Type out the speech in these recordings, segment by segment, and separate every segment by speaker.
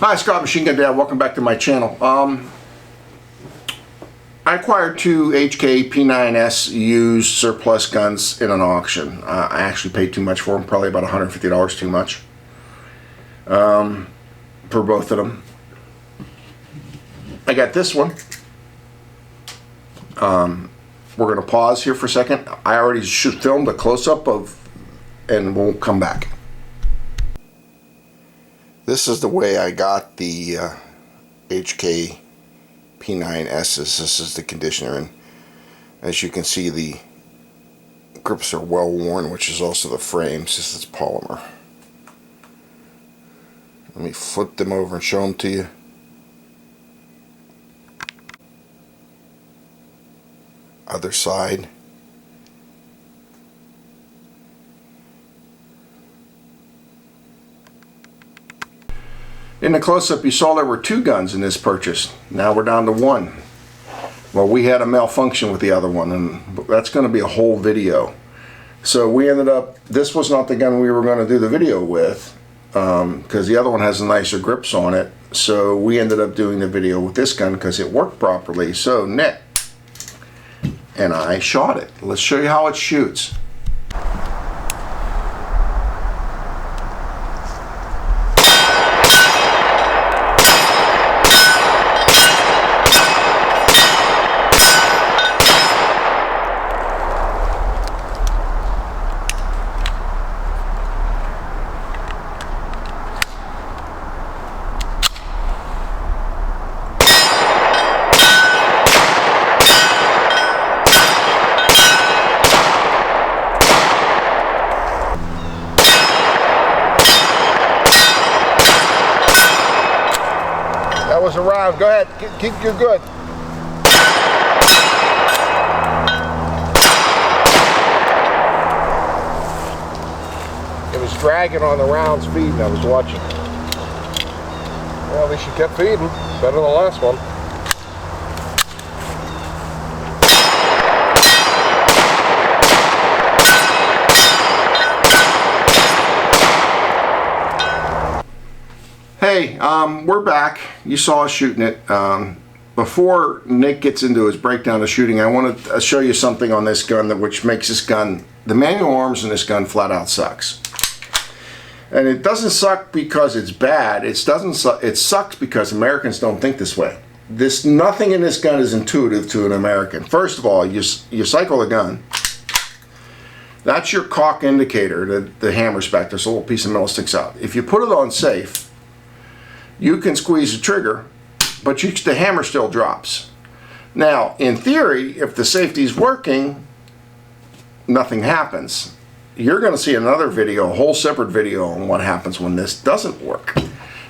Speaker 1: Hi, Scott Machine Gun Dad. Welcome back to my channel. I acquired two HK P9S used surplus guns in an auction. I actually paid too much for them, probably about $150 too much for both of them. I got this one. We're going to pause here for a second. I already filmed a close-up of, and we'll come back. This is the way I got the HK P9Ss. This is the conditioner, and as you can see, the grips are well worn, which is also the frames. This is polymer. Let me flip them over and show them to you. Other side. In the close-up you saw there were two guns in this purchase. Now we're down to one. Well, we had a malfunction with the other one, and that's going to be a whole video. So we ended up, this was not the gun we were going to do the video with, because the other one has nicer grips on it. So we ended up doing the video with this gun because it worked properly. So Nick and I shot it. Let's show you how it shoots. That was a round. Go ahead. Keep you're good. It was dragging on the rounds feeding. I was watching.
Speaker 2: Well, at least you kept feeding. Better than the last one.
Speaker 1: Hey, we're back. You saw us shooting it. Before Nick gets into his breakdown of shooting, I want to show you something on this gun which makes this gun, the manual arms in this gun flat out sucks. And it doesn't suck because it's bad. It sucks because Americans don't think this way. Nothing in this gun is intuitive to an American. First of all, you cycle the gun. That's your cock indicator, the hammer's back. There's a little piece of metal sticks out. If you put it on safe, you can squeeze the trigger, but the hammer still drops. Now, in theory, if the safety's working, nothing happens. You're going to see another video, a whole separate video on what happens when this doesn't work.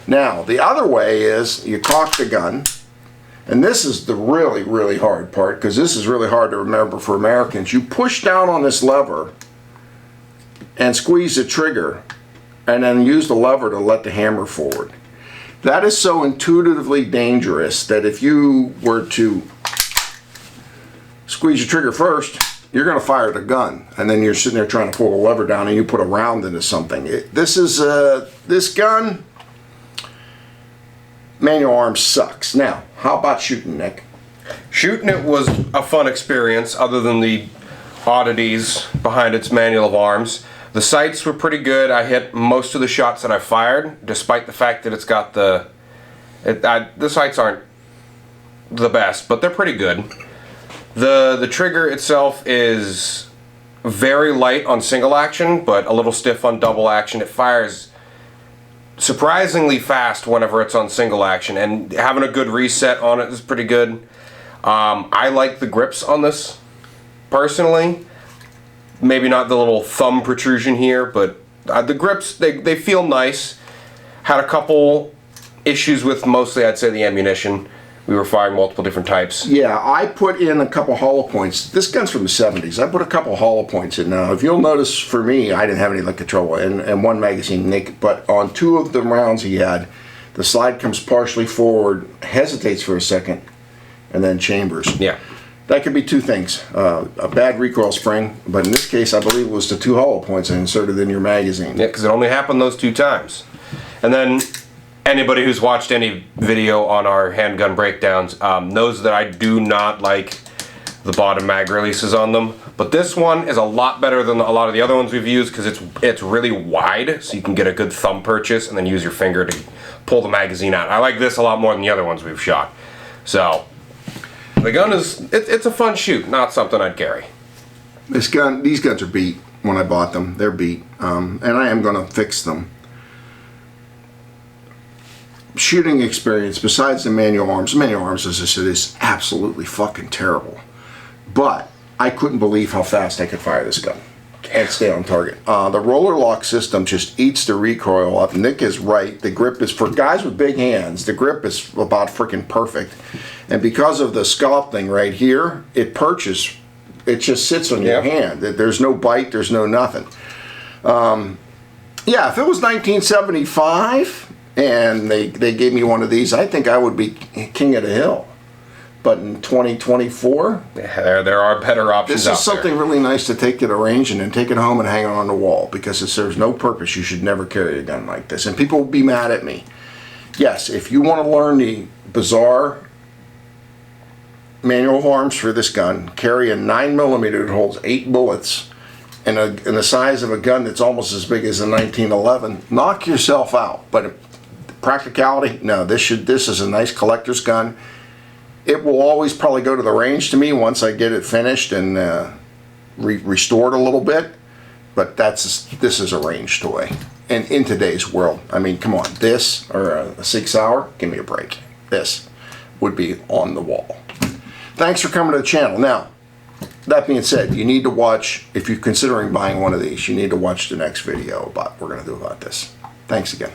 Speaker 1: Now, the other way is you cock the gun, and this is the really, really hard part, because this is really hard to remember for Americans. You push down on this lever and squeeze the trigger, and then use the lever to let the hammer forward. That is so intuitively dangerous that if you were to squeeze your trigger first, you're going to fire the gun, and then you're sitting there trying to pull the lever down and you put a round into something. This gun, manual arms sucks. Now, how about shooting, Nick?
Speaker 2: Shooting it was a fun experience, other than the oddities behind its manual of arms. The sights were pretty good. I hit most of the shots that I fired, despite the fact that it's got the sights aren't the best, but they're pretty good. The trigger itself is very light on single action, but a little stiff on double action. It fires surprisingly fast whenever it's on single action, and having a good reset on it is pretty good. I like the grips on this, personally. Maybe not the little thumb protrusion here, but the grips, they feel nice. Had a couple issues with, mostly I'd say, the ammunition. We were firing multiple different types.
Speaker 1: Yeah, I put in a couple hollow points. This gun's from the 70s. I put a couple hollow points in. Now, if you'll notice, for me, I didn't have any lick control and one magazine, Nick, but on two of the rounds he had, the slide comes partially forward, hesitates for a second, and then chambers.
Speaker 2: Yeah.
Speaker 1: That could be two things. A bad recoil spring, but in this case I believe it was the two hollow points I inserted in your magazine.
Speaker 2: Yeah, because it only happened those two times. And then Anybody who's watched any video on our handgun breakdowns knows that I do not like the bottom mag releases on them. But this one is a lot better than a lot of the other ones we've used because it's really wide, so you can get a good thumb purchase and then use your finger to pull the magazine out. I like this a lot more than the other ones we've shot. So the gun it's a fun shoot, not something I'd carry.
Speaker 1: These guns are beat when I bought them. They're beat, and I am going to fix them. Shooting experience, besides the manual arms, as I said, is absolutely fucking terrible. But I couldn't believe how fast I could fire this gun and stay on target. The roller lock system just eats the recoil up. Nick is right. The grip is, for guys with big hands, the grip is about freaking perfect. And because of the sculpting right here, it perches. It just sits on your hand. There's no bite. There's no nothing. Yeah, if it was 1975 and they gave me one of these, I think I would be king of the hill. But in 2024,
Speaker 2: there are better options out there.
Speaker 1: This is something really nice to take to the range and then take it home and hang it on the wall, because it serves no purpose. You should never carry a gun like this. And people will be mad at me. Yes, if you want to learn the bizarre manual of arms for this gun, carry a 9mm that holds 8 bullets and the size of a gun that's almost as big as a 1911. Knock yourself out. But practicality, no. This is a nice collector's gun. It will always probably go to the range to me once I get it finished and restored a little bit. But this is a range toy. And in today's world, I mean, come on, this or a 6 Hour, give me a break. This would be on the wall. Thanks for coming to the channel. Now, that being said, you need to watch, if you're considering buying one of these, you need to watch the next video about what we're going to do about this. Thanks again.